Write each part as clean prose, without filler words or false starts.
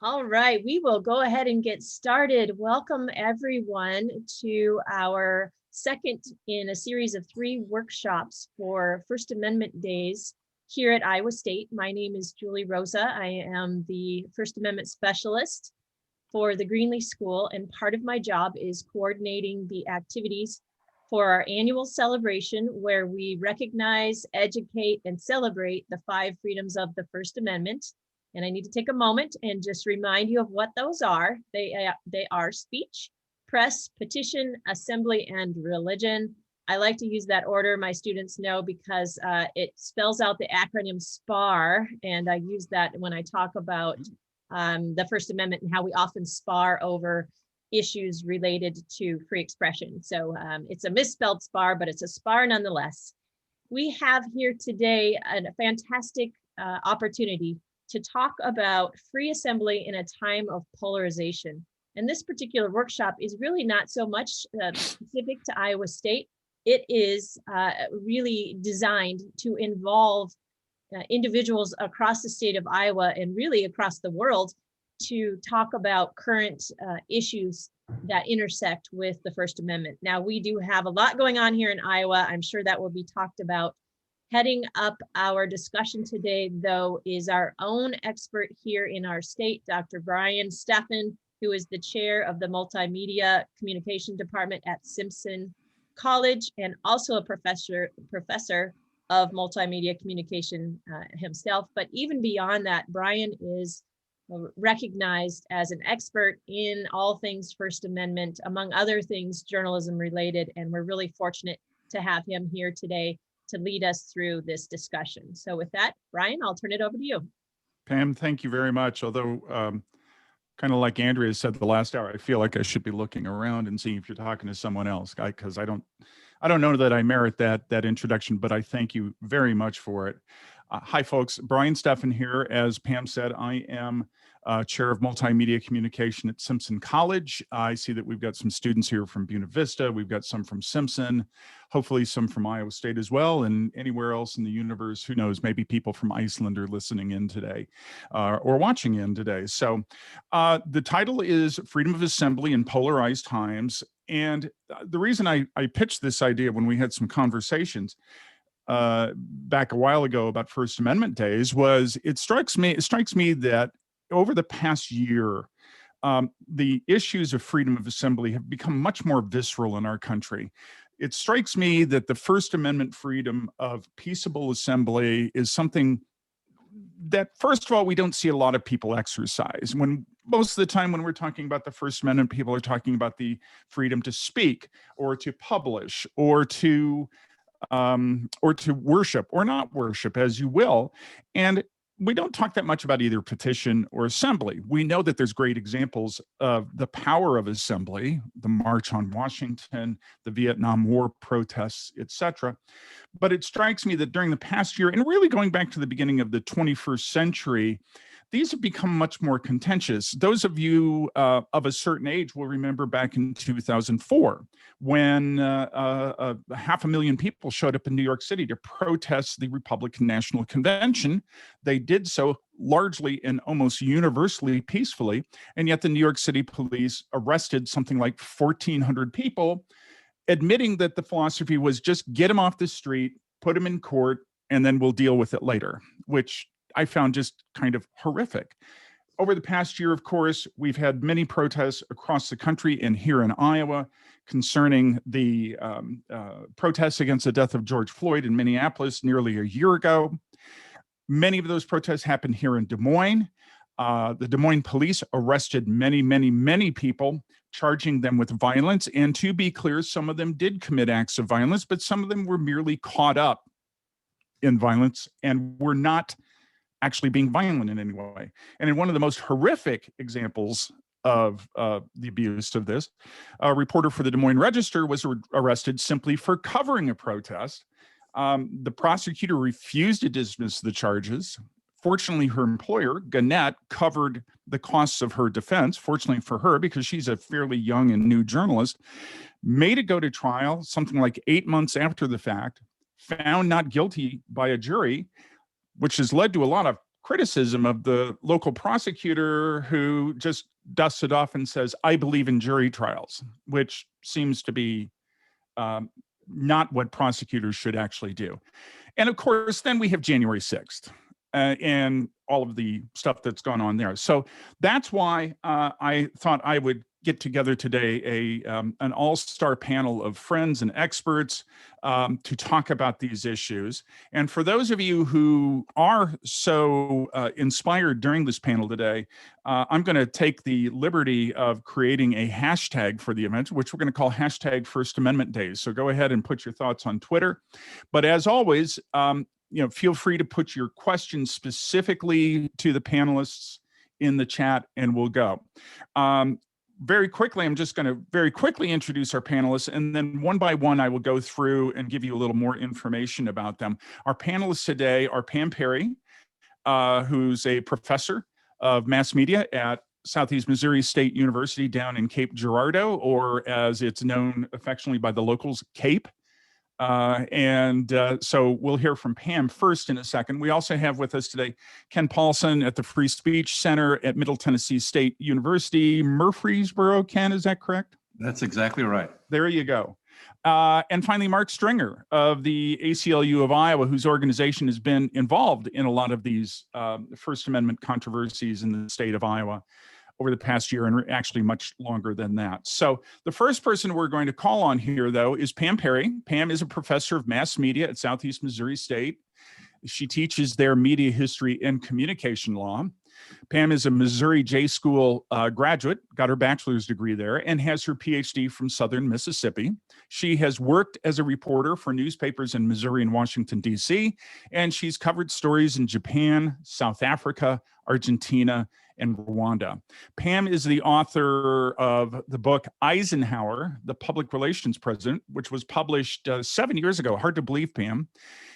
All right, we will go ahead and get started. Welcome everyone to our second in a series of 3 workshops for First Amendment Days here at Iowa State. My name is Julie Rosa. I am the First Amendment specialist for the Greenlee School, and part of my job is coordinating the activities for our annual celebration where we recognize, educate, and celebrate the 5 freedoms of the First Amendment. And I need to take a moment and just remind you of what those are. They are speech, press, petition, assembly, and religion. I like to use that order, my students know, because it spells out the acronym SPAR, and I use that when I talk about the First Amendment and how we often spar over issues related to free expression. So it's a misspelled SPAR, but it's a SPAR nonetheless. We have here today a fantastic opportunity to talk about free assembly in a time of polarization. And this particular workshop is really not so much specific to Iowa State. It is really designed to involve individuals across the state of Iowa and really across the world to talk about current issues that intersect with the First Amendment. Now, we do have a lot going on here in Iowa. I'm sure that will be talked about. Heading up our discussion today, though, is our own expert here in our state, Dr. Brian Steffen, who is the chair of the Multimedia Communication Department at Simpson College and also a professor of multimedia communication himself. But even beyond that, Brian is recognized as an expert in all things First Amendment, among other things journalism related, and we're really fortunate to have him here today to lead us through this discussion. So with that, Brian, I'll turn it over to you. Pam, thank you very much. Although, kind of like Andrea said the last hour, I feel like I should be looking around and seeing if you're talking to someone else, because I don't know that I merit that introduction, but I thank you very much for it. Hi, folks. Brian Steffen here. As Pam said, I am chair of multimedia communication at Simpson College. I see that we've got some students here from Buena Vista. We've got some from Simpson, hopefully some from Iowa State as well, and anywhere else in the universe. Who knows? Maybe people from Iceland are listening in today or watching in today. So the title is Freedom of Assembly in Polarized Times. And the reason I pitched this idea when we had some conversations back a while ago about First Amendment days was it strikes me that over the past year, the issues of freedom of assembly have become much more visceral in our country. It strikes me that the First Amendment freedom of peaceable assembly is something that, first of all, we don't see a lot of people exercise. When most of the time when we're talking about the First Amendment, people are talking about the freedom to speak or to publish or to worship or not worship, as you will. And we don't talk that much about either petition or assembly. We know that there's great examples of the power of assembly, the March on Washington, the Vietnam War protests, etc. But it strikes me that during the past year, and really going back to the beginning of the 21st century, these have become much more contentious. Those of you of a certain age will remember back in 2004 when 500,000 people showed up in New York City to protest the Republican National Convention. They did so largely and almost universally peacefully, and yet the New York City police arrested something like 1,400 people, admitting that the philosophy was just get them off the street, put them in court, and then we'll deal with it later, which I found just kind of horrific. Over the past year, of course, we've had many protests across the country and here in Iowa concerning the protests against the death of George Floyd in Minneapolis nearly a year ago. Many of those protests happened here in Des Moines. The Des Moines police arrested many people, charging them with violence. And to be clear, some of them did commit acts of violence, but some of them were merely caught up in violence and were not actually being violent in any way. And in one of the most horrific examples of the abuse of this, a reporter for the Des Moines Register was arrested simply for covering a protest. The prosecutor refused to dismiss the charges. Fortunately, her employer, Gannett, covered the costs of her defense. Fortunately for her, because she's a fairly young and new journalist, made it go to trial something like 8 months after the fact, found not guilty by a jury, which has led to a lot of criticism of the local prosecutor who just dusts it off and says, I believe in jury trials, which seems to be not what prosecutors should actually do. And of course, then we have January 6th and all of the stuff that's gone on there. So that's why I thought I would get together today an all-star panel of friends and experts to talk about these issues. And for those of you who are so inspired during this panel today, I'm going to take the liberty of creating a hashtag for the event, which we're going to call hashtag First Amendment Days. So go ahead and put your thoughts on Twitter. But as always, feel free to put your questions specifically to the panelists in the chat, and we'll go. Very quickly, I'm just going to very quickly introduce our panelists, and then one by one, I will go through and give you a little more information about them. Our panelists today are Pam Perry, who's a professor of mass media at Southeast Missouri State University down in Cape Girardeau, or as it's known affectionately by the locals, Cape. So we'll hear from Pam first in a second. We also have with us today Ken Paulson at the Free Speech Center at Middle Tennessee State University, Murfreesboro. Ken, is that correct? That's exactly right. There you go. And finally, Mark Stringer of the ACLU of Iowa, whose organization has been involved in a lot of these First Amendment controversies in the state of Iowa over the past year, and actually much longer than that. So the first person we're going to call on here, though, is Pam Perry. Pam is a professor of mass media at Southeast Missouri State. She teaches there media history and communication law. Pam is a Missouri J School graduate, got her bachelor's degree there, and has her PhD from Southern Mississippi. She has worked as a reporter for newspapers in Missouri and Washington, D.C., and she's covered stories in Japan, South Africa, Argentina, and Rwanda. Pam is the author of the book Eisenhower, the Public Relations President, which was published 7 years ago. Hard to believe, Pam.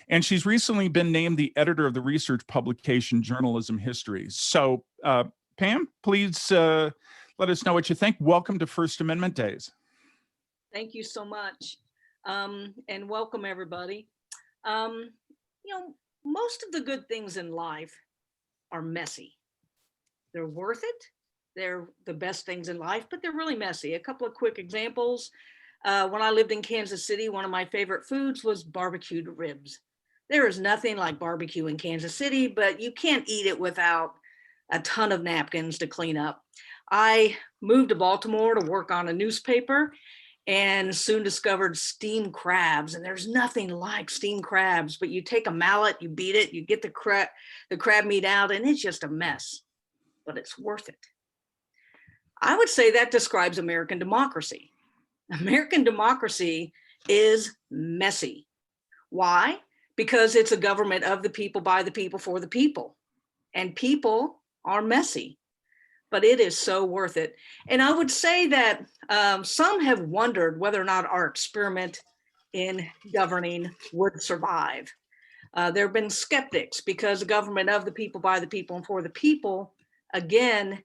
And she's recently been named the editor of the research publication Journalism History. So, Pam, please let us know what you think. Welcome to First Amendment Days. Thank you so much. And welcome, everybody. Most of the good things in life are messy. They're worth it. They're the best things in life, but they're really messy. A couple of quick examples. When I lived in Kansas City, one of my favorite foods was barbecued ribs. There is nothing like barbecue in Kansas City, but you can't eat it without a ton of napkins to clean up. I moved to Baltimore to work on a newspaper and soon discovered steamed crabs. And there's nothing like steamed crabs, but you take a mallet, you beat it, you get the crab meat out, and it's just a mess, but it's worth it. I would say that describes American democracy. American democracy is messy. Why? Because it's a government of the people, by the people, for the people. And people are messy, but it is so worth it. And I would say that some have wondered whether or not our experiment in governing would survive. There have been skeptics because the government of the people, by the people, and for the people, again,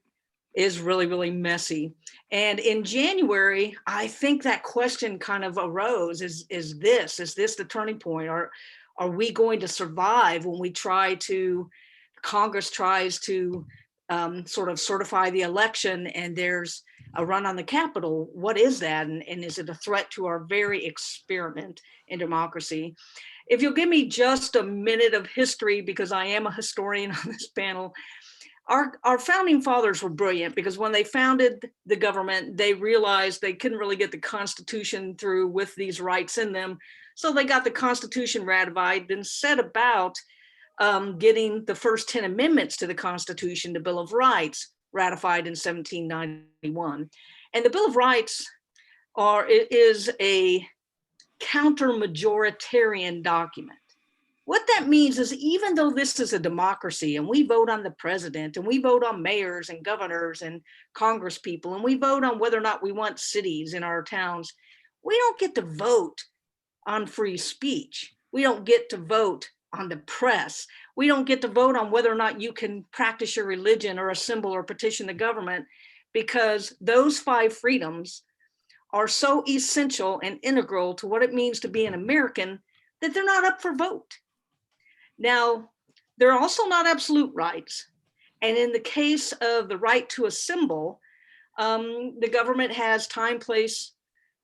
is really, really messy. And in January, I think that question kind of arose, is this the turning point? Are we going to survive when Congress tries to sort of certify the election and there's a run on the Capitol? What is that? And is it a threat to our very experiment in democracy? If you'll give me just a minute of history, because I am a historian on this panel, our founding fathers were brilliant, because when they founded the government, they realized they couldn't really get the Constitution through with these rights in them. So they got the Constitution ratified, then set about getting the first 10 amendments to the Constitution, the Bill of Rights, ratified in 1791. And the Bill of Rights is a counter-majoritarian document. What that means is, even though this is a democracy and we vote on the president and we vote on mayors and governors and Congress people, and we vote on whether or not we want cities in our towns, we don't get to vote on free speech. We don't get to vote on the press. We don't get to vote on whether or not you can practice your religion or assemble or petition the government, because those 5 freedoms are so essential and integral to what it means to be an American that they're not up for vote. Now, They're also not absolute rights. And in the case of the right to assemble, the government has time, place,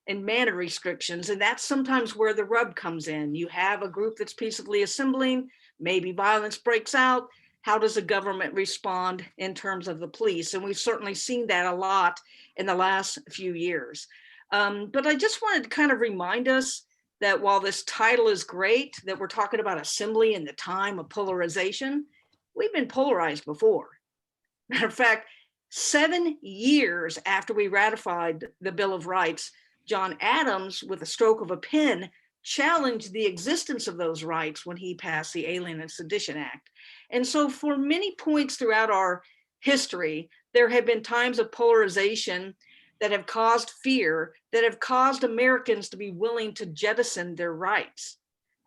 and manner restrictions. And that's sometimes where the rub comes in. You have a group that's peaceably assembling, maybe violence breaks out. How does the government respond in terms of the police? And we've certainly seen that a lot in the last few years. But I just wanted to kind of remind us that while this title is great, that we're talking about assembly in the time of polarization, we've been polarized before. Matter of fact, 7 years after we ratified the Bill of Rights, John Adams, with a stroke of a pen, challenged the existence of those rights when he passed the Alien and Sedition Act. And so for many points throughout our history, there have been times of polarization that have caused fear, that have caused Americans to be willing to jettison their rights.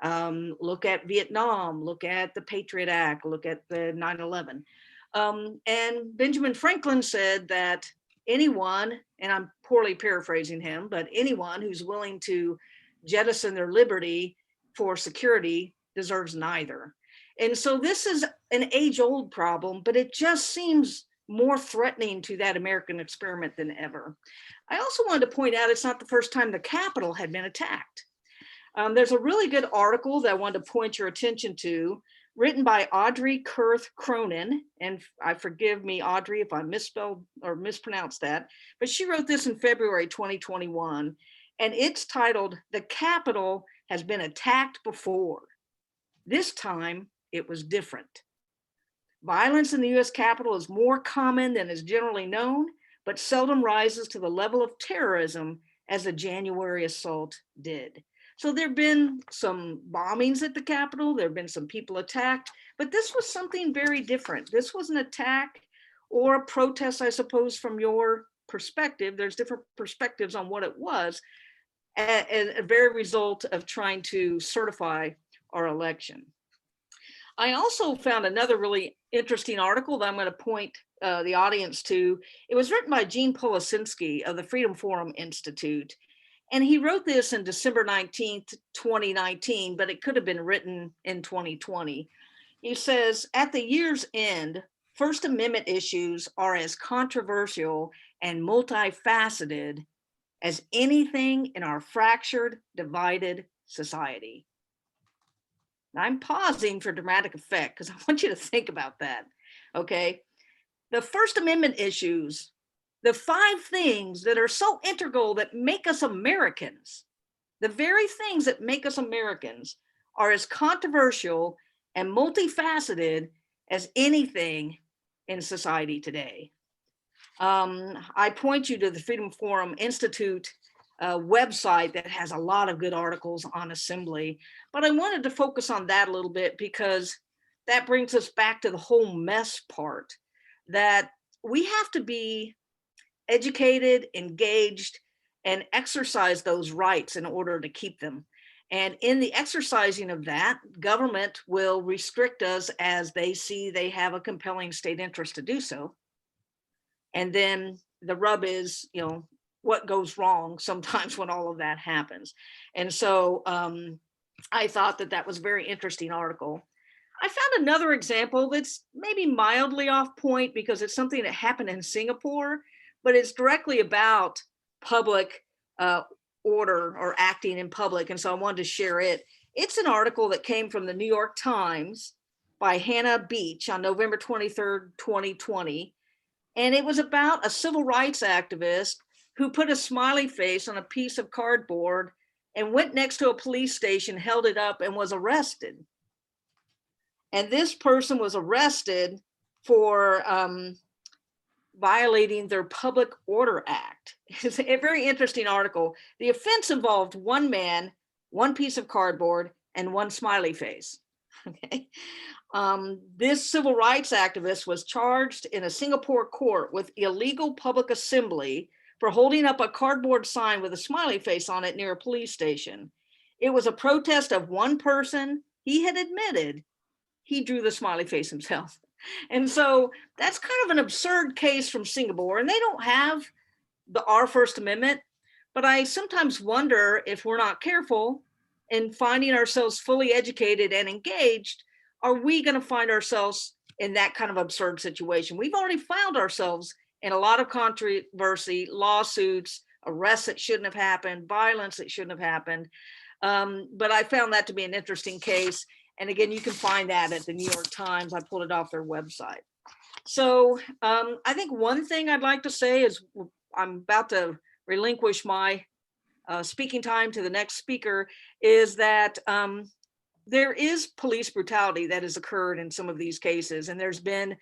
Look at Vietnam, look at the Patriot Act, look at the 9/11. And Benjamin Franklin said that anyone, and I'm poorly paraphrasing him, but anyone who's willing to jettison their liberty for security deserves neither. And so this is an age-old problem, but it just seems more threatening to that American experiment than ever. I also wanted to point out it's not the first time the Capitol had been attacked. There's a really good article that I wanted to point your attention to, written by Audrey Kurth Cronin, and I forgive me, Audrey, if I misspelled or mispronounced that, but she wrote this in February 2021, and it's titled, "The Capitol Has Been Attacked Before. This time it was different. Violence in the US Capitol is more common than is generally known, but seldom rises to the level of terrorism as the January assault did." So there've been some bombings at the Capitol, there've been some people attacked, but this was something very different. This was an attack or a protest, I suppose, from your perspective. There's different perspectives on what it was, a very result of trying to certify our election. I also found another really interesting article that I'm going to point the audience to. It was written by Gene Policinski of the Freedom Forum Institute. And he wrote this in December 19th, 2019, but it could have been written in 2020. He says, at the year's end, First Amendment issues are as controversial and multifaceted as anything in our fractured, divided society. Now, I'm pausing for dramatic effect because I want you to think about that, okay? The First Amendment issues, the 5 things that are so integral that make us Americans, the very things that make us Americans are as controversial and multifaceted as anything in society today. I point you to the Freedom Forum Institute website that has a lot of good articles on assembly, but I wanted to focus on that a little bit because that brings us back to the whole mess part, that we have to be educated, engaged, and exercise those rights in order to keep them. And in the exercising of that, government will restrict us as they see they have a compelling state interest to do so. And then the rub is, what goes wrong sometimes when all of that happens. And so I thought that was a very interesting article. I found another example that's maybe mildly off point because it's something that happened in Singapore, but it's directly about public order or acting in public. And so I wanted to share it. It's an article that came from the New York Times by Hannah Beach on November 23rd, 2020. And it was about a civil rights activist who put a smiley face on a piece of cardboard and went next to a police station, held it up, and was arrested. And this person was arrested for violating their Public Order Act. It's a very interesting article. The offense involved one man, one piece of cardboard, and one smiley face. Okay. This civil rights activist was charged in a Singapore court with illegal public assembly for holding up a cardboard sign with a smiley face on it near a police station. It was a protest of one person. He had admitted he drew the smiley face himself. And so that's kind of an absurd case from Singapore, and they don't have our First Amendment, but I sometimes wonder if we're not careful in finding ourselves fully educated and engaged, are we going to find ourselves in that kind of absurd situation? We've already found ourselves in a lot of controversy, lawsuits, arrests that shouldn't have happened, violence that shouldn't have happened. But I found that to be an interesting case. And again, you can find that at the New York Times. I pulled it off their website. So I think one thing I'd like to say is I'm about to relinquish my speaking time to the next speaker, is that there is police brutality that has occurred in some of these cases. And there's been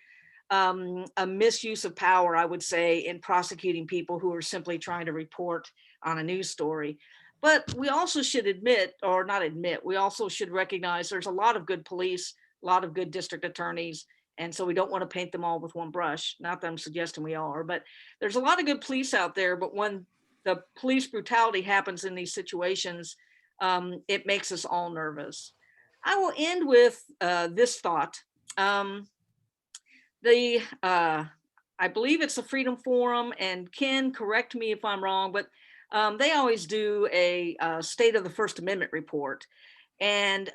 a misuse of power, I would say, in prosecuting people who are simply trying to report on a news story. But we also should admit, or not admit, we also should recognize there's a lot of good police, a lot of good district attorneys. And so we don't want to paint them all with one brush. Not that I'm suggesting we are, but there's a lot of good police out there. But when the police brutality happens in these situations, it makes us all nervous. I will end with this thought. I believe it's the Freedom Forum, and Ken, correct me if I'm wrong, but they always do a State of the First Amendment report. And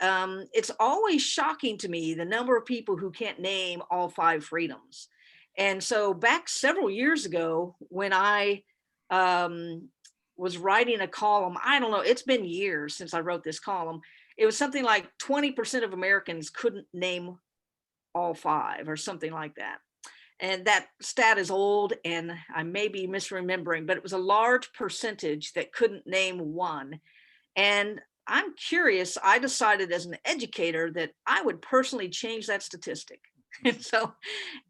it's always shocking to me the number of people who can't name all 5 freedoms. And so back several years ago, when I was writing a column, I don't know, it's been years since I wrote this column. It was something like 20% of Americans couldn't name all 5 or something like that. And that stat is old and I may be misremembering, but it was a large percentage that couldn't name one. And I'm curious, I decided as an educator that I would personally change that statistic. And so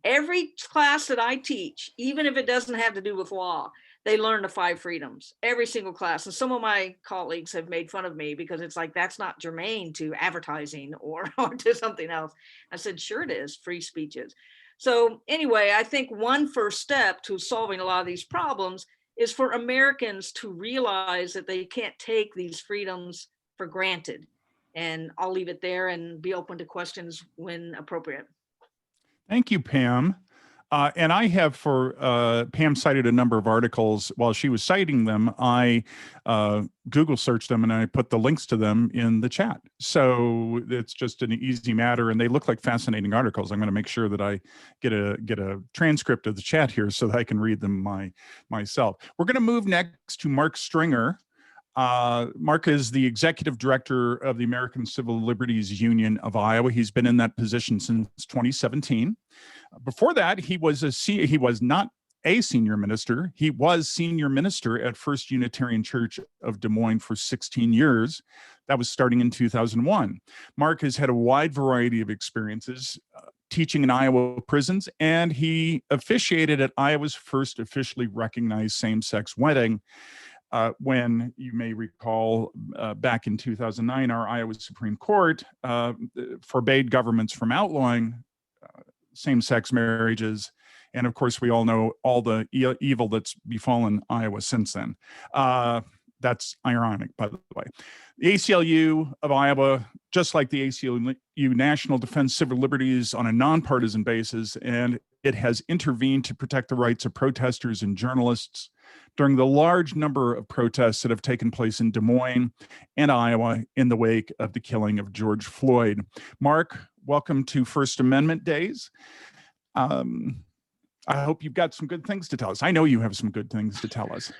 every class that I teach, even if it doesn't have to do with law, they learn the 5 freedoms, every single class. And some of my colleagues have made fun of me because it's like, that's not germane to advertising or to something else. I said, sure it is, free speech is. So anyway, I think one first step to solving a lot of these problems is for Americans to realize that they can't take these freedoms for granted. And I'll leave it there and be open to questions when appropriate. Thank you, Pam. And I have Pam cited a number of articles. While she was citing them, I Google searched them and I put the links to them in the chat. So it's just an easy matter, and they look like fascinating articles. I'm going to make sure that I get a transcript of the chat here so that I can read them myself. We're going to move next to Mark Stringer. Mark is the executive director of the American Civil Liberties Union of Iowa. He's been in that position since 2017. Before that, he was not a senior minister. He was senior minister at First Unitarian Church of Des Moines for 16 years. That was starting in 2001. Mark has had a wide variety of experiences teaching in Iowa prisons, and he officiated at Iowa's first officially recognized same-sex wedding. When you may recall, back in 2009, our Iowa Supreme Court forbade governments from outlawing same-sex marriages. And of course, we all know all the evil that's befallen Iowa since then. That's ironic, by the way. The ACLU of Iowa, just like the ACLU National Defense Civil Liberties on a nonpartisan basis, and it has intervened to protect the rights of protesters and journalists during the large number of protests that have taken place in Des Moines and Iowa in the wake of the killing of George Floyd. Mark, welcome to First Amendment Days. I hope you've got some good things to tell us. I know you have some good things to tell us.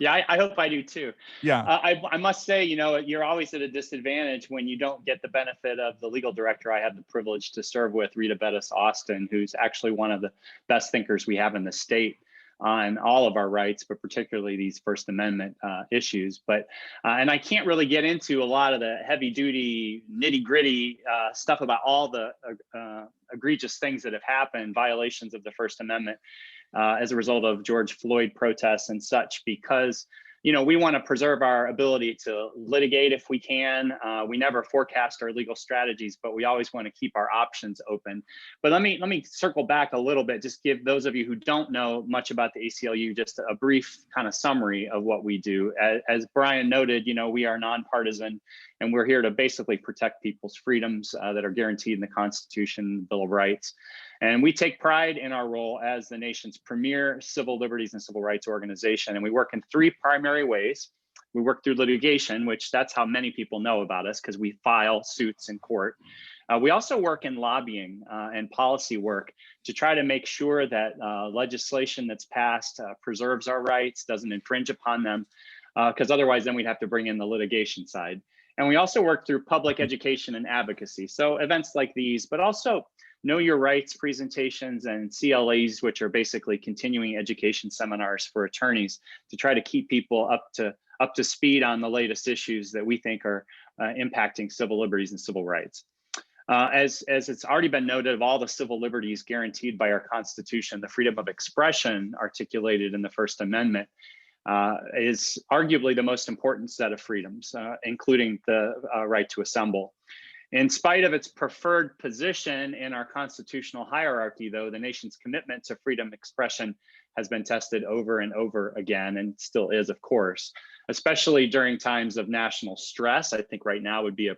Yeah, I hope I do too. Yeah. I must say, you're always at a disadvantage when you don't get the benefit of the legal director I had the privilege to serve with, Rita Bettis Austin, who's actually one of the best thinkers we have in the state on all of our rights, but particularly these First Amendment issues. And I can't really get into a lot of the heavy duty nitty gritty stuff about all the egregious things that have happened, violations of the First Amendment as a result of George Floyd protests and such, because we want to preserve our ability to litigate if we can. We never forecast our legal strategies, but we always want to keep our options open. But let me circle back a little bit, just give those of you who don't know much about the ACLU just a brief kind of summary of what we do. As Brian noted, we are nonpartisan, and we're here to basically protect people's freedoms that are guaranteed in the Constitution, Bill of Rights. And we take pride in our role as the nation's premier civil liberties and civil rights organization. And we work in 3 primary ways. We work through litigation, which that's how many people know about us, because we file suits in court. We also work in lobbying and policy work to try to make sure that legislation that's passed preserves our rights, doesn't infringe upon them, because otherwise then we'd have to bring in the litigation side. And we also work through public education and advocacy. So events like these, but also Know Your Rights presentations and CLAs, which are basically continuing education seminars for attorneys to try to keep people up to speed on the latest issues that we think are impacting civil liberties and civil rights. As it's already been noted, of all the civil liberties guaranteed by our Constitution, the freedom of expression articulated in the First Amendment is arguably the most important set of freedoms, including the right to assemble. In spite of its preferred position in our constitutional hierarchy, though, the nation's commitment to freedom of expression has been tested over and over again, and still is, of course, especially during times of national stress. I think right now would be a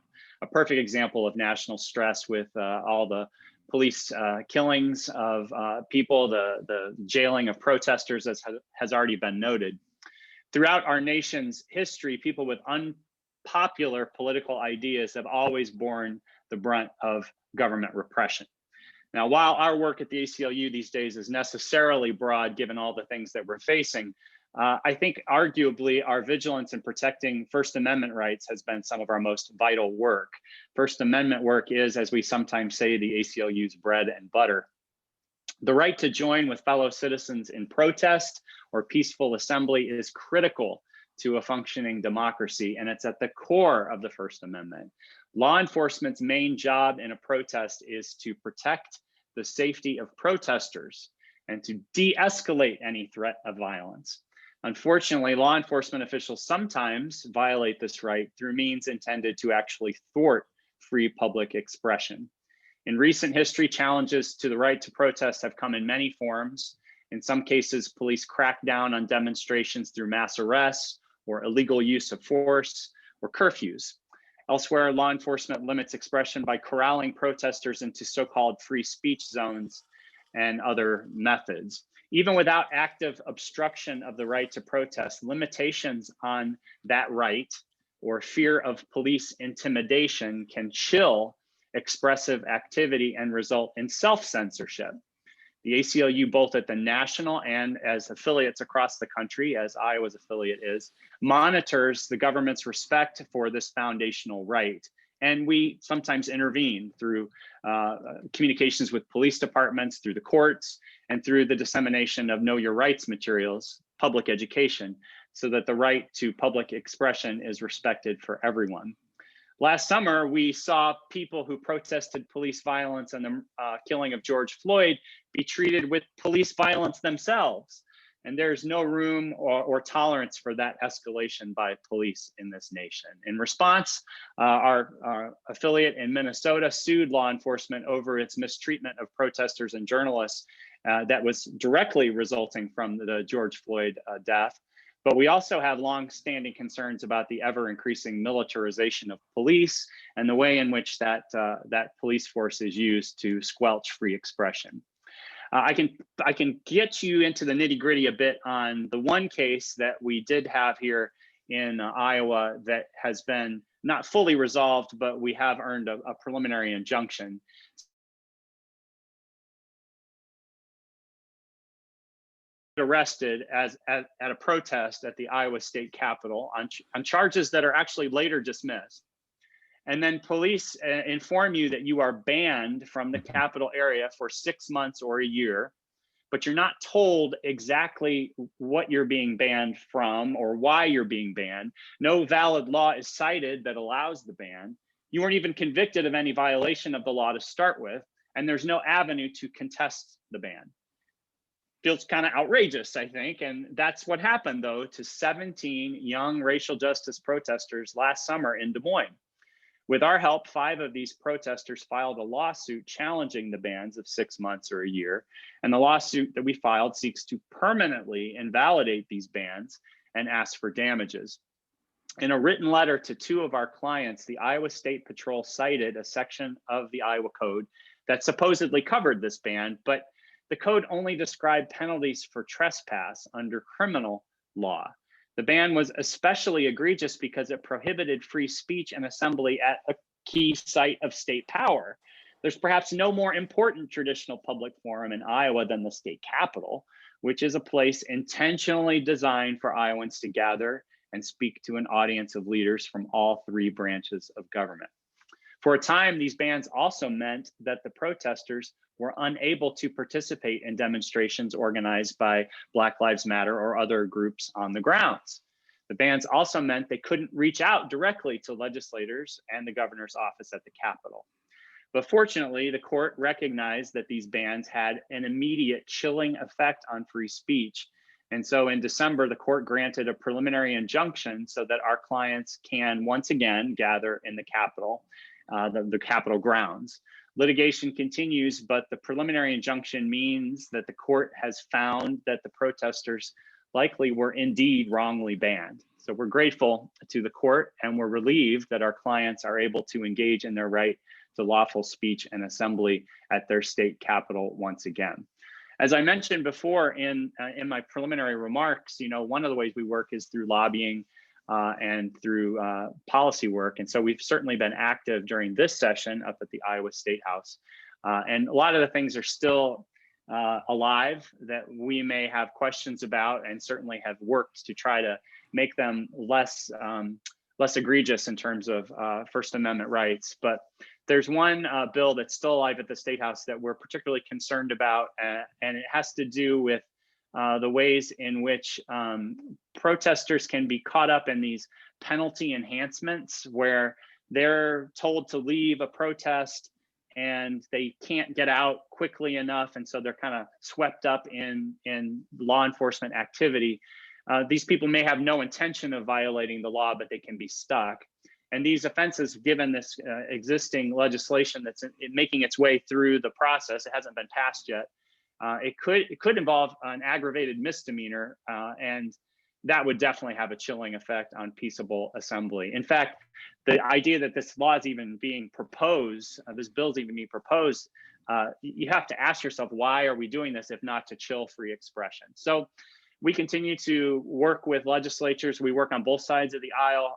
perfect example of national stress with all the police killings of people, the jailing of protesters, as has already been noted. Throughout our nation's history, people with unpopular political ideas have always borne the brunt of government repression. Now, while our work at the ACLU these days is necessarily broad, given all the things that we're facing, I think arguably our vigilance in protecting First Amendment rights has been some of our most vital work. First Amendment work is, as we sometimes say, the ACLU's bread and butter. The right to join with fellow citizens in protest or peaceful assembly is critical to a functioning democracy, and it's at the core of the First Amendment. Law enforcement's main job in a protest is to protect the safety of protesters and to de-escalate any threat of violence. Unfortunately, law enforcement officials sometimes violate this right through means intended to actually thwart free public expression. In recent history, challenges to the right to protest have come in many forms. In some cases, police crack down on demonstrations through mass arrests or illegal use of force or curfews. Elsewhere, law enforcement limits expression by corralling protesters into so-called free speech zones and other methods. Even without active obstruction of the right to protest, limitations on that right or fear of police intimidation can chill expressive activity and result in self-censorship. The ACLU, both at the national and as affiliates across the country, as Iowa's affiliate is, monitors the government's respect for this foundational right. And we sometimes intervene through communications with police departments, through the courts, and through the dissemination of Know Your Rights materials, public education, so that the right to public expression is respected for everyone. Last summer, we saw people who protested police violence and the killing of George Floyd be treated with police violence themselves. And there's no room or tolerance for that escalation by police in this nation. In response, our affiliate in Minnesota sued law enforcement over its mistreatment of protesters and journalists that was directly resulting from the George Floyd death. But we also have long-standing concerns about the ever-increasing militarization of police and the way in which that police force is used to squelch free expression. I can get you into the nitty-gritty a bit on the one case that we did have here in Iowa that has been not fully resolved, but we have earned a preliminary injunction. Arrested at a protest at the Iowa State Capitol on charges that are actually later dismissed. And then police inform you that you are banned from the Capitol area for 6 months or a year, but you're not told exactly what you're being banned from or why you're being banned. No valid law is cited that allows the ban. You weren't even convicted of any violation of the law to start with, and there's no avenue to contest the ban. Feels kind of outrageous, I think. And that's what happened, though, to 17 young racial justice protesters last summer in Des Moines. With our help, 5 of these protesters filed a lawsuit challenging the bans of 6 months or a year. And the lawsuit that we filed seeks to permanently invalidate these bans and ask for damages. In a written letter to 2 of our clients, the Iowa State Patrol cited a section of the Iowa Code that supposedly covered this ban, but the code only described penalties for trespass under criminal law. The ban was especially egregious because it prohibited free speech and assembly at key site of state power. There's perhaps no more important traditional public forum in Iowa than the state capitol, which is a place intentionally designed for Iowans to gather and speak to an audience of leaders from all three branches of government. For a time, these bans also meant that the protesters were unable to participate in demonstrations organized by Black Lives Matter or other groups on the grounds. The bans also meant they couldn't reach out directly to legislators and the governor's office at the Capitol. But fortunately, the court recognized that these bans had an immediate chilling effect on free speech. And so in December, the court granted a preliminary injunction so that our clients can once again gather in the Capitol, the Capitol grounds. Litigation continues, but the preliminary injunction means that the court has found that the protesters likely were indeed wrongly banned. So we're grateful to the court, and we're relieved that our clients are able to engage in their right to lawful speech and assembly at their state capitol once again. As I mentioned before in my preliminary remarks, one of the ways we work is through lobbying and through policy work. And so we've certainly been active during this session up at the Iowa State House. And a lot of the things are still alive that we may have questions about, and certainly have worked to try to make them less egregious in terms of First Amendment rights. But there's one bill that's still alive at the State House that we're particularly concerned about, and it has to do with the ways in which protesters can be caught up in these penalty enhancements where they're told to leave a protest and they can't get out quickly enough, and so they're kind of swept up in law enforcement activity. These people may have no intention of violating the law, but they can be stuck. And these offenses, given this existing legislation that's making its way through the process, it hasn't been passed yet, it could involve an aggravated misdemeanor, and that would definitely have a chilling effect on peaceable assembly. In fact, the idea that this law is even being proposed, this bill is even being proposed, you have to ask yourself, why are we doing this if not to chill free expression? So we continue to work with legislatures. We work on both sides of the aisle.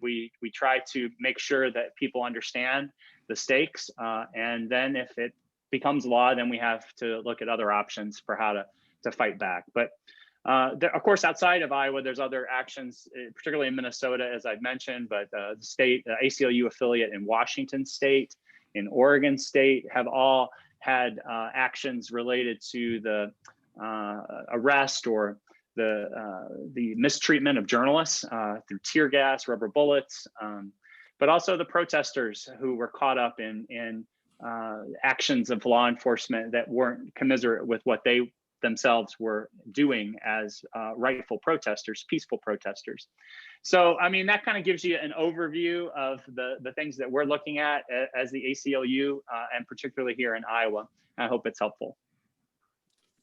We try to make sure that people understand the stakes, and then if it becomes law, then we have to look at other options for how to fight back. But of course, outside of Iowa, there's other actions, particularly in Minnesota, as I've mentioned, but the state ACLU affiliate in Washington State, in Oregon State, have all had actions related to the arrest or the mistreatment of journalists through tear gas, rubber bullets, but also the protesters who were caught up in actions of law enforcement that weren't commiserate with what they themselves were doing as rightful protesters, peaceful protesters. So, I mean, that kind of gives you an overview of the things that we're looking at as the ACLU, and particularly here in Iowa. I hope it's helpful.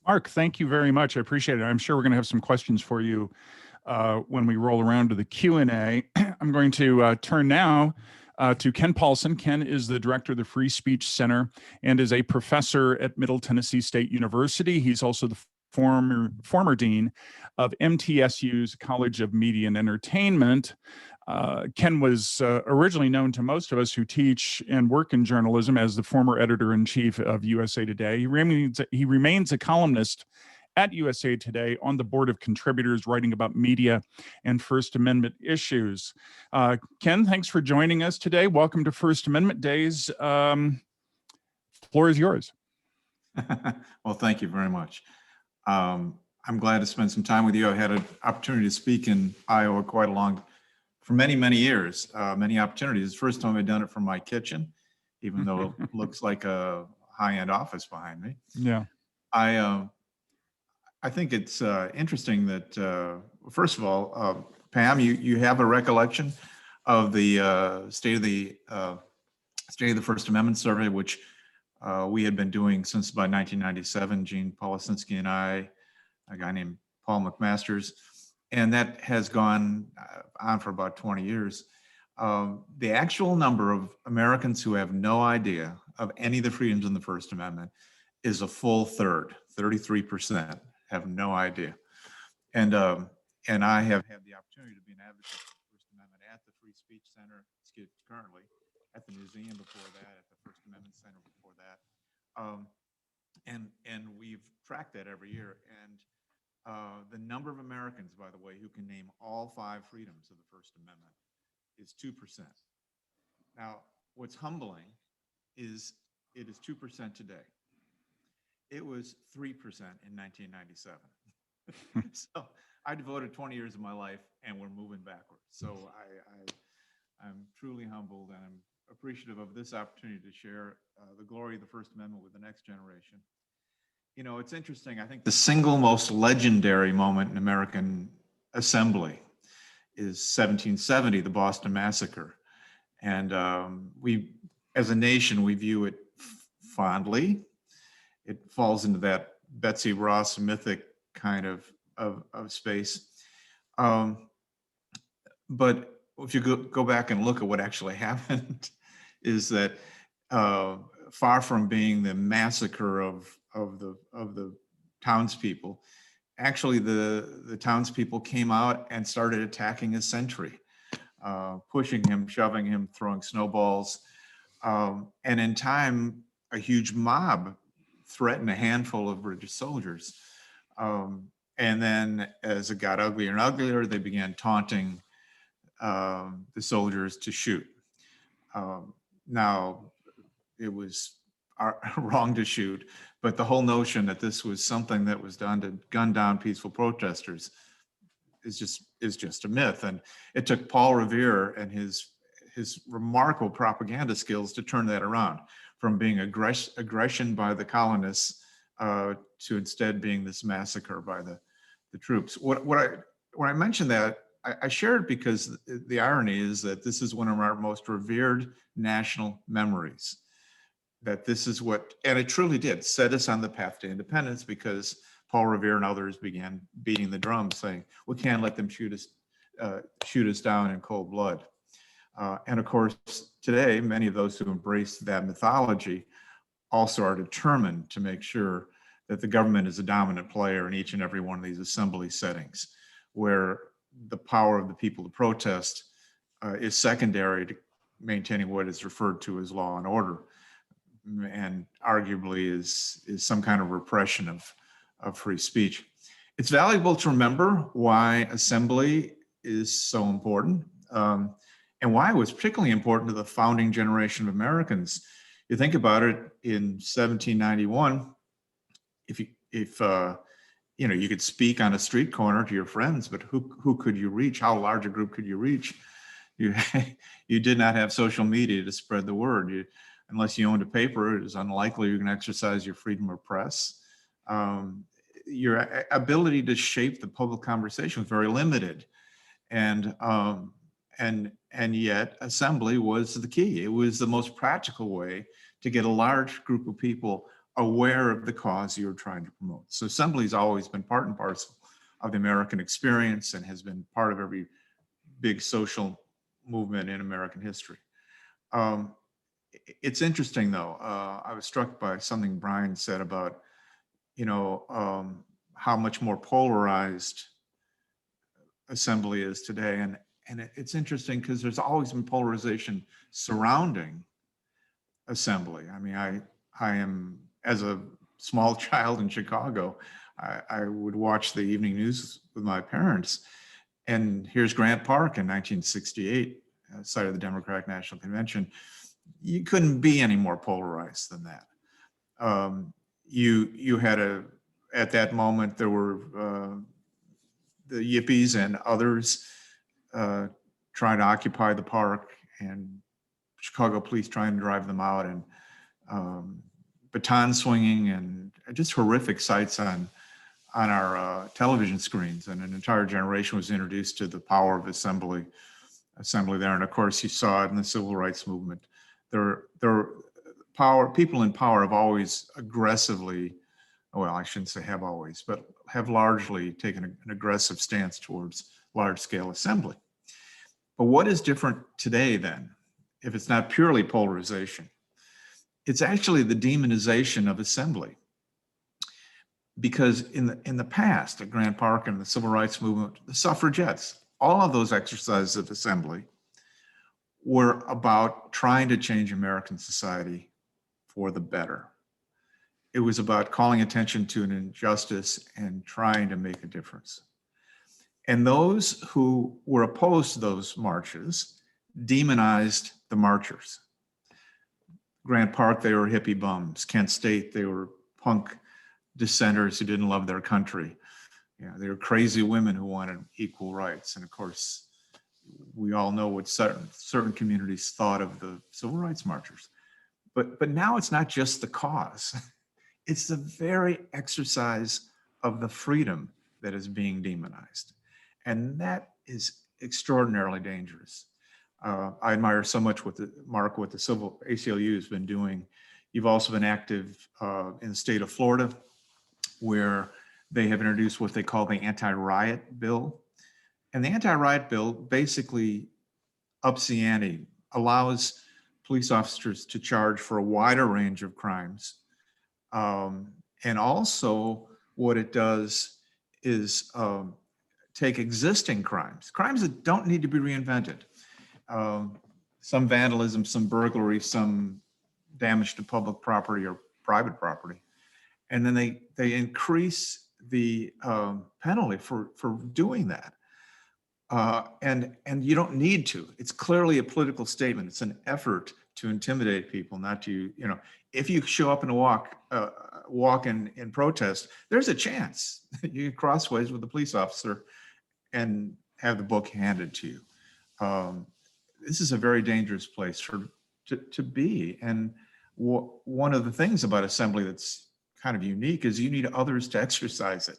Mark, thank you very much. I appreciate it. I'm sure we're going to have some questions for you when we roll around to the Q&A. I'm going to turn now to Ken Paulson. Ken is the director of the Free Speech Center and is a professor at Middle Tennessee State University. He's also the former dean of MTSU's College of Media and Entertainment. Ken was originally known to most of us who teach and work in journalism as the former editor-in-chief of USA Today. He remains a columnist at USA Today on the board of contributors writing about media and First Amendment issues. Ken, thanks for joining us today. Welcome to First Amendment Days. Floor is yours. Well, thank you very much. I'm glad to spend some time with you. I had an opportunity to speak in Iowa for many, many years, many opportunities. First time I've done it from my kitchen, even though it looks like a high-end office behind me. Yeah. I think it's interesting that, first of all, Pam, you have a recollection of the state of the First Amendment survey, which we had been doing since about 1997. Gene Polisinski and I, a guy named Paul McMasters, and that has gone on for about 20 years. The actual number of Americans who have no idea of any of the freedoms in the First Amendment is a full third, 33% have no idea. And I have had the opportunity to be an advocate for the First Amendment at the Free Speech Center currently, at the museum before that, at the First Amendment Center before that. And we've tracked that every year. And the number of Americans, by the way, who can name all 5 freedoms of the First Amendment is 2%. Now, what's humbling is it is 2% today. It was 3% in 1997. So I devoted 20 years of my life, and we're moving backwards. So I'm truly humbled, and I'm appreciative of this opportunity to share the glory of the First Amendment with the next generation. You know, it's interesting. I think the single most legendary moment in American assembly is 1770, the Boston Massacre. And we, as a nation, we view it fondly. It falls into that Betsy Ross mythic kind of space. But if you go back and look at what actually happened, is that far from being the massacre of the townspeople, actually the townspeople came out and started attacking his sentry, pushing him, shoving him, throwing snowballs. And in time, a huge mob threatened a handful of British soldiers. And then as it got uglier and uglier, they began taunting the soldiers to shoot. Now, it was wrong to shoot, but the whole notion that this was something that was done to gun down peaceful protesters is just a myth. And it took Paul Revere and his remarkable propaganda skills to turn that around from being aggression by the colonists to instead being this massacre by the troops. When I mentioned that, I share it because the irony is that this is one of our most revered national memories. That this is what, and it truly did set us on the path to independence, because Paul Revere and others began beating the drum, saying, we can't let them shoot us down in cold blood. And of course, today, many of those who embrace that mythology also are determined to make sure that the government is a dominant player in each and every one of these assembly settings, where the power of the people to protest is secondary to maintaining what is referred to as law and order, and arguably is some kind of repression of free speech. It's valuable to remember why assembly is so important, and why it was particularly important to the founding generation of Americans. You think about it, in 1791, if you could speak on a street corner to your friends, but who could you reach? How large a group could you reach? You did not have social media to spread the word. Unless you owned a paper, it is unlikely you're going to exercise your freedom of press. Your ability to shape the public conversation was very limited, and yet assembly was the key. It was the most practical way to get a large group of people aware of the cause you're trying to promote. So assembly has always been part and parcel of the American experience and has been part of every big social movement in American history. It's interesting, though. I was struck by something Brian said about, how much more polarized assembly is today. And it's interesting because there's always been polarization surrounding assembly. I mean, I am, as a small child in Chicago, I would watch the evening news with my parents. And here's Grant Park in 1968, site of the Democratic National Convention. You couldn't be any more polarized than that. You had at that moment, there were the Yippies and others trying to occupy the park, and Chicago police trying to drive them out, and baton swinging, and just horrific sights on our television screens. And an entire generation was introduced to the power of assembly there. And of course, you saw it in the civil rights movement. People in power have always aggressively, well, I shouldn't say have always, but have largely taken an aggressive stance towards large-scale assembly. But what is different today then, if it's not purely polarization? It's actually the demonization of assembly. Because in the past, at Grant Park and the civil rights movement, the suffragettes, all of those exercises of assembly were about trying to change American society for the better. It was about calling attention to an injustice and trying to make a difference. And those who were opposed to those marches demonized the marchers. Grant Park, they were hippie bums. Kent State, they were punk dissenters who didn't love their country. They were crazy women who wanted equal rights. And of course, we all know what certain communities thought of the civil rights marchers. But now it's not just the cause. It's the very exercise of the freedom that is being demonized. And that is extraordinarily dangerous. I admire so much what the civil ACLU has been doing. You've also been active in the state of Florida, where they have introduced what they call the anti-riot bill. And the anti-riot bill basically ups the ante, allows police officers to charge for a wider range of crimes. And also what it does is take existing crimes that don't need to be reinvented. Some vandalism, some burglary, some damage to public property or private property. And then they increase the penalty for doing that. And you don't need to. It's clearly a political statement. It's an effort to intimidate people, not to, if you show up and walk in protest, there's a chance you can cross ways with the police officer and have the book handed to you. This is a very dangerous place to be. And one of the things about assembly that's kind of unique is you need others to exercise it.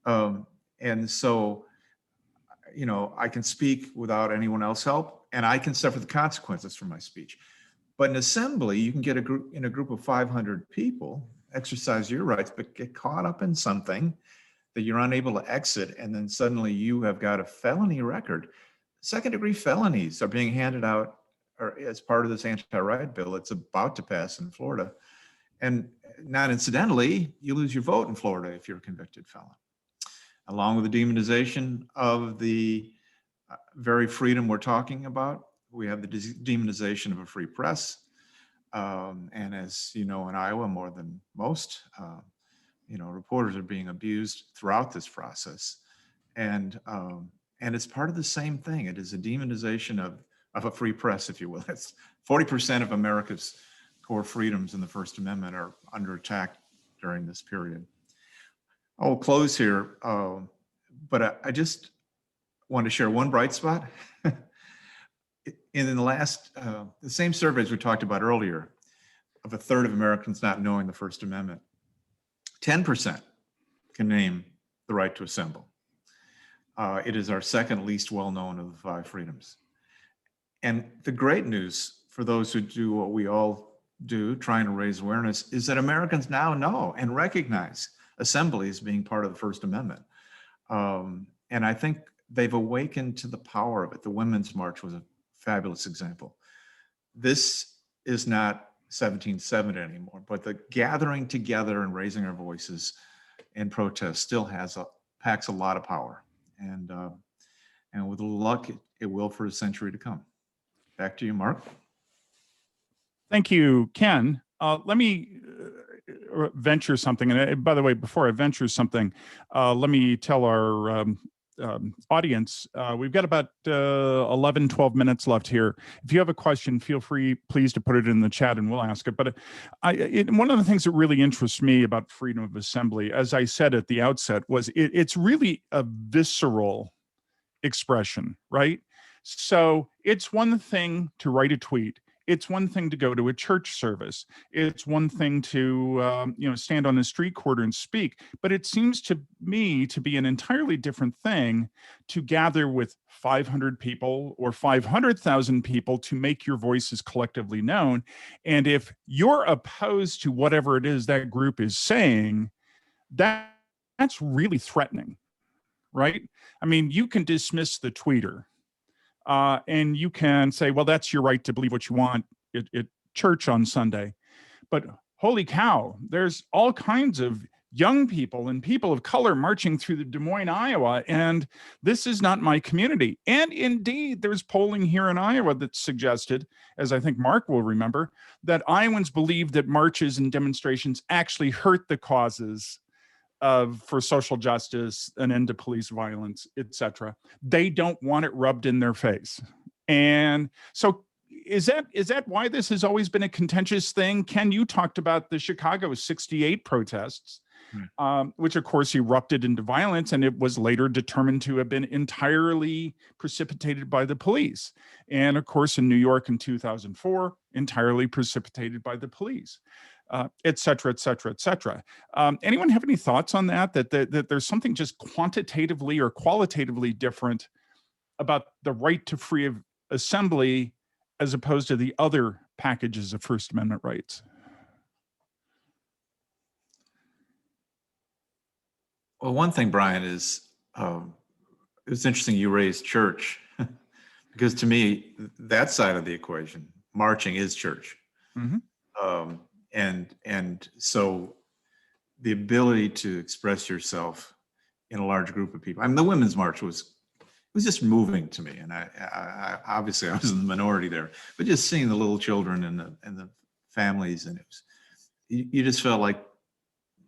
And so, I can speak without anyone else's help, and I can suffer the consequences for my speech. But in assembly, you can get a group of 500 people, exercise your rights, but get caught up in something that you're unable to exit, and then suddenly you have got a felony record. Second-degree felonies are being handed out as part of this anti-riot bill. It's about to pass in Florida. And not incidentally, you lose your vote in Florida if you're a convicted felon. Along with the demonization of the very freedom we're talking about, we have the demonization of a free press. And as you know, in Iowa, more than most, reporters are being abused throughout this process. And it's part of the same thing. It is a demonization of a free press, if you will. It's 40% of America's core freedoms in the First Amendment are under attack during this period. I will close here, but I just want to share one bright spot. In the last, the same surveys we talked about earlier, of a third of Americans not knowing the First Amendment, 10% can name the right to assemble. It is our second least well-known of the 5 freedoms. And the great news for those who do what we all do, trying to raise awareness, is that Americans now know and recognize assembly as being part of the First Amendment. And I think they've awakened to the power of it. The Women's March was a fabulous example. This is not 1770 anymore, but the gathering together and raising our voices in protest still packs a lot of power. And with luck, it will for a century to come. Back to you, Mark. Thank you, Ken. Let me venture something. And by the way, before I venture something, let me tell our audience, we've got about 11, 12 minutes left here. If you have a question, feel free, please, to put it in the chat and we'll ask it. But one of the things that really interests me about freedom of assembly, as I said at the outset, was it's really a visceral expression, right? So it's one thing to write a tweet. It's one thing to go to a church service. It's one thing to stand on a street corner and speak. But it seems to me to be an entirely different thing to gather with 500 people or 500,000 people to make your voices collectively known. And if you're opposed to whatever it is that group is saying, that's really threatening, right? I mean, you can dismiss the tweeter. And you can say, well, that's your right to believe what you want at church on Sunday. But holy cow, there's all kinds of young people and people of color marching through the Des Moines, Iowa, and this is not my community. And indeed, there's polling here in Iowa that suggested, as I think Mark will remember, that Iowans believe that marches and demonstrations actually hurt the causes for social justice, an end to police violence, etc. They don't want it rubbed in their face. And so is that why this has always been a contentious thing? Ken, you talked about the Chicago 68 protests, which of course erupted into violence, and it was later determined to have been entirely precipitated by the police. And of course, in New York in 2004, entirely precipitated by the police. Et cetera, et cetera, et cetera. Anyone have any thoughts on that there's something just quantitatively or qualitatively different about the right to free assembly as opposed to the other packages of First Amendment rights? Well, one thing, Brian, is it's interesting you raised church because to me, that side of the equation, marching is church. Mm-hmm. And so the ability to express yourself in a large group of people. I mean, the Women's March was just moving to me, and I obviously I was in the minority there, but just seeing the little children and the families, and it was you just felt like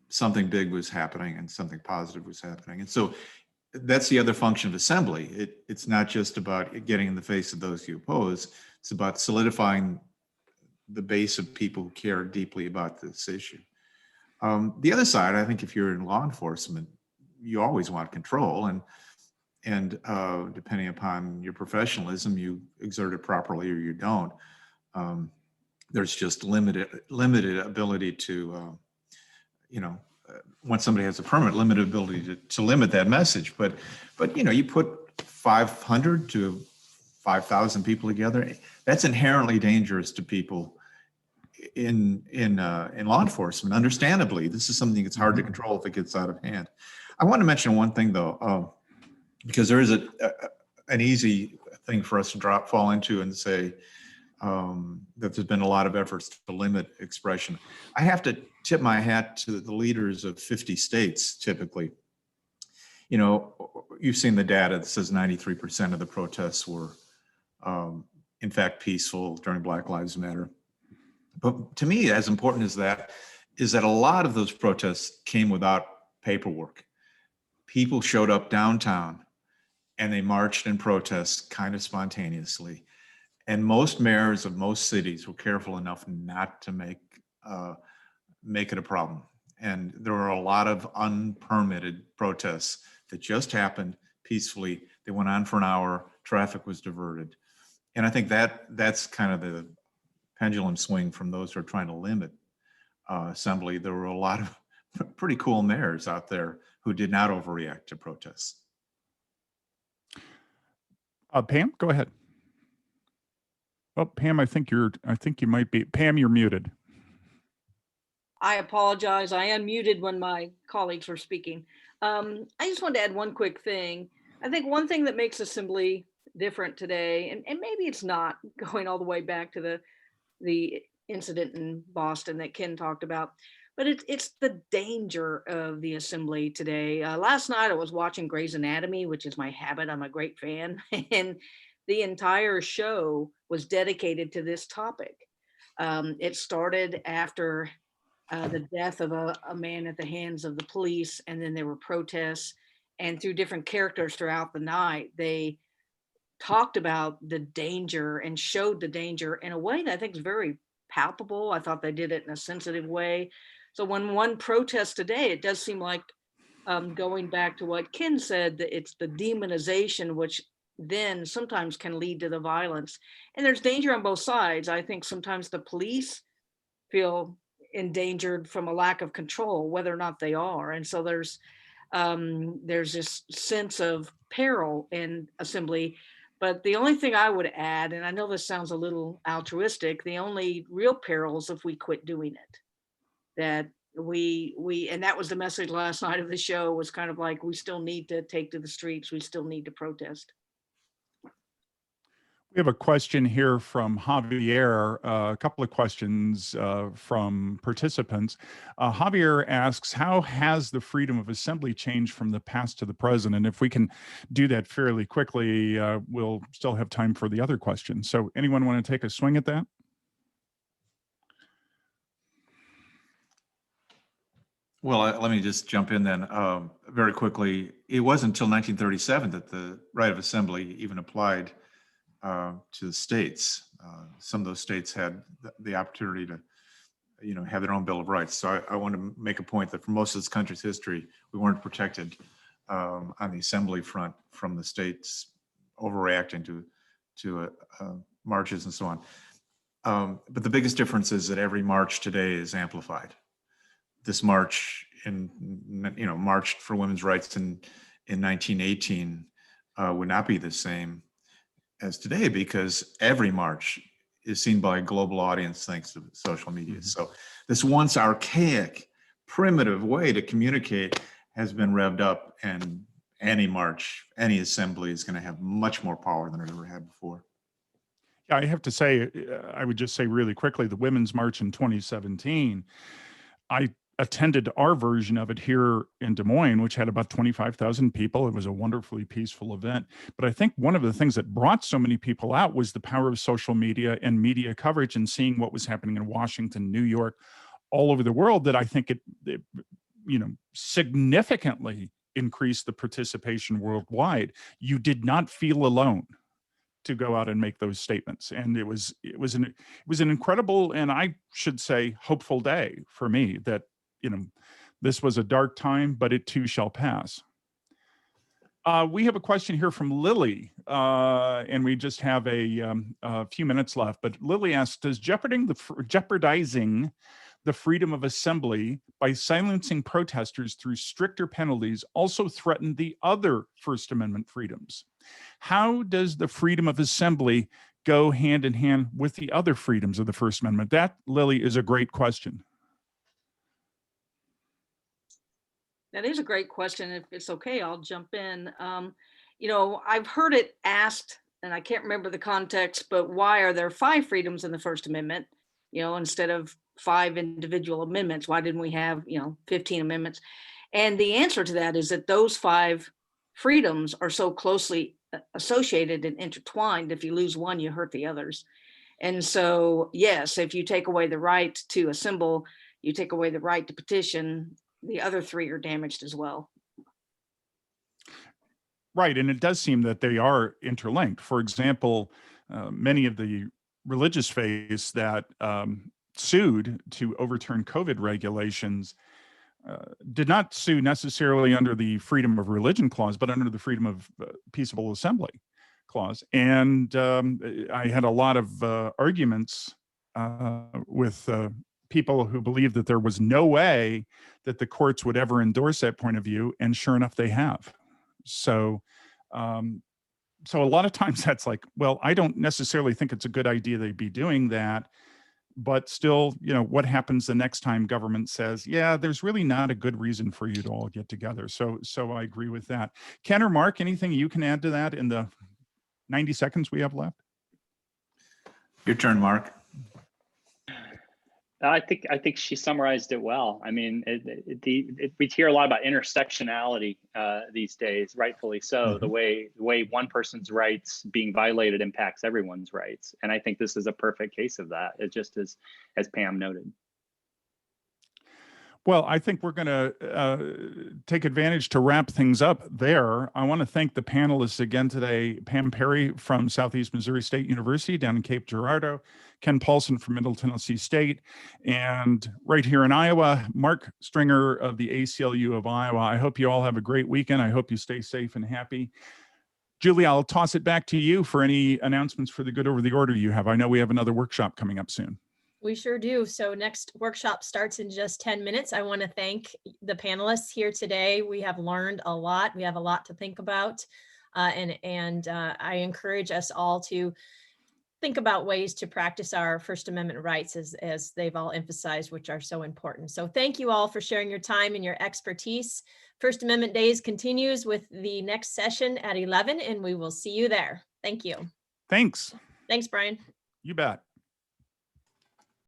something big was happening and something positive was happening. And so that's the other function of assembly. It's not just about getting in the face of those you oppose. It's about solidifying the base of people who care deeply about this issue. The other side, I think if you're in law enforcement, you always want control, and depending upon your professionalism, you exert it properly or you don't. There's just limited ability to, once somebody has a permit, limited ability to limit that message. But you put 500 to 5,000 people together, that's inherently dangerous to people in law enforcement. Understandably, this is something that's hard to control if it gets out of hand. I want to mention one thing though, because there is an easy thing for us to fall into and say that there's been a lot of efforts to limit expression. I have to tip my hat to the leaders of 50 states. Typically, you've seen the data that says 93% of the protests were in fact peaceful during Black Lives Matter. But to me, as important as that is that a lot of those protests came without paperwork. People showed up downtown and they marched in protest kind of spontaneously. And most mayors of most cities were careful enough not to make it a problem. And there were a lot of unpermitted protests that just happened peacefully. They went on for an hour, traffic was diverted. And I think that's kind of the pendulum swing from those who are trying to limit assembly. There were a lot of pretty cool mayors out there who did not overreact to protests. Pam, go ahead. Oh, Pam, I think you might be. Pam, you're muted. I apologize. I unmuted when my colleagues were speaking. I just wanted to add one quick thing. I think one thing that makes assembly different today, and maybe it's not going all the way back to the incident in Boston that Ken talked about, but it's the danger of the assembly today. Last night I was watching Grey's Anatomy, which is my habit. I'm a great fan. And the entire show was dedicated to this topic. It started after the death of a man at the hands of the police, and then there were protests, and through different characters throughout the night, they talked about the danger and showed the danger in a way that I think is very palpable. I thought they did it in a sensitive way. So when one protests today, it does seem like going back to what Ken said, that it's the demonization, which then sometimes can lead to the violence. And there's danger on both sides. I think sometimes the police feel endangered from a lack of control, whether or not they are. And so there's this sense of peril in assembly. But the only thing I would add, and I know this sounds a little altruistic, the only real peril is if we quit doing it. That and that was the message last night of the show, was kind of like, we still need to take to the streets, we still need to protest. We have a question here from Javier, a couple of questions from participants. Javier asks, how has the freedom of assembly changed from the past to the present? And if we can do that fairly quickly, we'll still have time for the other questions. So anyone want to take a swing at that? Well, let me just jump in then very quickly. It wasn't until 1937 that the right of assembly even applied to the states. Some of those states had the opportunity to, have their own Bill of Rights. So I want to make a point that for most of this country's history, we weren't protected on the assembly front from the states overreacting to marches and so on. But the biggest difference is that every march today is amplified. This march marched for women's rights in 1918 would not be the same as today, because every march is seen by a global audience thanks to social media. So this once archaic, primitive way to communicate has been revved up, and any march, any assembly is going to have much more power than it ever had before. Yeah, I have to say, I would just say really quickly, the Women's March in 2017, I attended our version of it here in Des Moines, which had about 25,000 people. It was a wonderfully peaceful event. But I think one of the things that brought so many people out was the power of social media and media coverage, and seeing what was happening in Washington, New York, all over the world, that I think it significantly increased the participation worldwide. You did not feel alone to go out and make those statements. And it was an incredible, and I should say hopeful day for me, that this was a dark time, but it too shall pass. We have a question here from Lily, and we just have a few minutes left. But Lily asks, does jeopardizing the freedom of assembly by silencing protesters through stricter penalties also threaten the other First Amendment freedoms? How does the freedom of assembly go hand in hand with the other freedoms of the First Amendment? That, Lily, is a great question. That is a great question. If it's okay, I'll jump in. I've heard it asked, and I can't remember the context, but why are there 5 freedoms in the First Amendment, instead of 5 individual amendments? Why didn't we have, 15 amendments? And the answer to that is that those 5 freedoms are so closely associated and intertwined. If you lose one, you hurt the others. And so, yes, if you take away the right to assemble, you take away the right to petition, the other 3 are damaged as well. Right, and it does seem that they are interlinked. For example, many of the religious faiths that sued to overturn COVID regulations did not sue necessarily under the freedom of religion clause, but under the freedom of peaceable assembly clause. And I had a lot of arguments with people who believed that there was no way that the courts would ever endorse that point of view, and sure enough, they have. So a lot of times that's like, well, I don't necessarily think it's a good idea they'd be doing that, but still, what happens the next time government says, yeah, there's really not a good reason for you to all get together. So I agree with that. Ken or Mark, anything you can add to that in the 90 seconds we have left? Your turn, Mark. I think she summarized it well. I mean, we hear a lot about intersectionality these days, rightfully so. The way one person's rights being violated impacts everyone's rights, and I think this is a perfect case of that. It just is, as Pam noted. Well, I think we're going to take advantage to wrap things up there. I want to thank the panelists again today: Pam Perry from Southeast Missouri State University down in Cape Girardeau, Ken Paulson from Middle Tennessee State, and right here in Iowa, Mark Stringer of the ACLU of Iowa. I hope you all have a great weekend. I hope you stay safe and happy. Julie, I'll toss it back to you for any announcements for the Good Over the Order you have. I know we have another workshop coming up soon. We sure do. So next workshop starts in just 10 minutes. I want to thank the panelists here today. We have learned a lot. We have a lot to think about. And I encourage us all to think about ways to practice our First Amendment rights as they've all emphasized, which are so important. So thank you all for sharing your time and your expertise. First Amendment Days continues with the next session at 11, and we will see you there. Thank you. Thanks. Thanks, Brian. You bet.